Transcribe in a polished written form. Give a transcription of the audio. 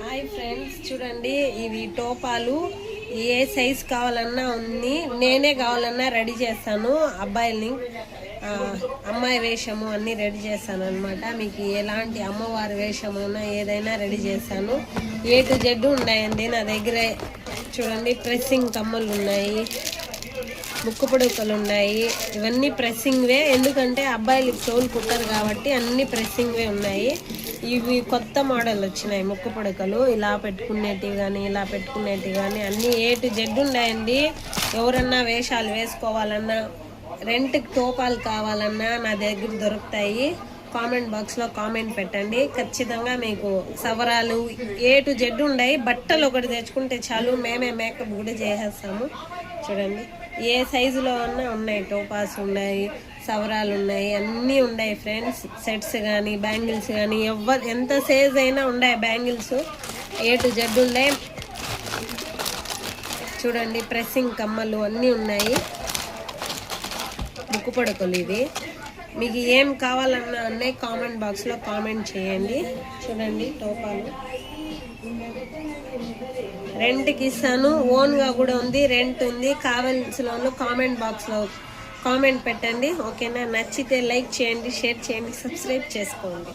Hi friends, చూడండి ఇవి టోపాలు. ఏ size కావాలన్నా ఉంది, నేనే కావాలన్నా రెడీ చేస్తాను. అబ్బాయిల్ని అమ్మాయి వేషము అన్నీ రెడీ చేస్తాను అనమాట. మీకు ఎలాంటి అమ్మవారి వేషము ఏదైనా రెడీ చేస్తాను. A to Z ఉన్నాయండి నా దగ్గర. చూడండి, ప్రెస్సింగ్ కమ్మలు ఉన్నాయి, ముక్కు పొడుకలు ఉన్నాయి. ఇవన్నీ ప్రెస్సింగ్వే, ఎందుకంటే అబ్బాయిలకి చెవులు కుట్టరు కాబట్టి అన్ని ప్రెస్సింగ్వే ఉన్నాయి. ఇవి కొత్త మోడల్ వచ్చినాయి ముక్కు పొడుకలు. ఇలా పెట్టుకునేటివి కానీ ఇలా పెట్టుకునేటివి కానీ అన్నీ A to Z ఉన్నాయండి. ఎవరన్నా వేషాలు వేసుకోవాలన్నా, రెంట్కి టోపాలు కావాలన్నా నా దగ్గర దొరుకుతాయి. కామెంట్ బాక్స్లో కామెంట్ పెట్టండి, ఖచ్చితంగా మీకు సవరాలు A to Z ఉన్నాయి. బట్టలు ఒకటి తెచ్చుకుంటే చాలు, మేమే మేకప్ కూడా చేసేస్తాము. చూడండి, ఏ సైజులో ఉన్నా ఉన్నాయి. టోపాస్ ఉన్నాయి, సవరాలు ఉన్నాయి, అన్నీ ఉన్నాయి ఫ్రెండ్స్. సెట్స్ కానీ బ్యాంగిల్స్ కానీ ఎంత సైజ్ అయినా ఉన్నాయి. బ్యాంగిల్స్ A to Z ఉన్నాయి. చూడండి, ప్రెస్సింగ్ కమ్మలు అన్నీ ఉన్నాయి. ముక్కు పొడకలు ఇవి. మీకు ఏం కావాలన్నా ఉన్నాయి, కామెంట్ బాక్స్లో కామెంట్ చేయండి. చూడండి, టోపాలు రెంట్కి ఇస్తాను, ఓన్గా కూడా ఉంది, రెంట్ ఉంది. కావాల్సిన వాళ్ళు కామెంట్ బాక్స్లో కామెంట్ పెట్టండి, ఓకేనా? నచ్చితే లైక్ చేయండి, షేర్ చేయండి, సబ్స్క్రైబ్ చేసుకోండి.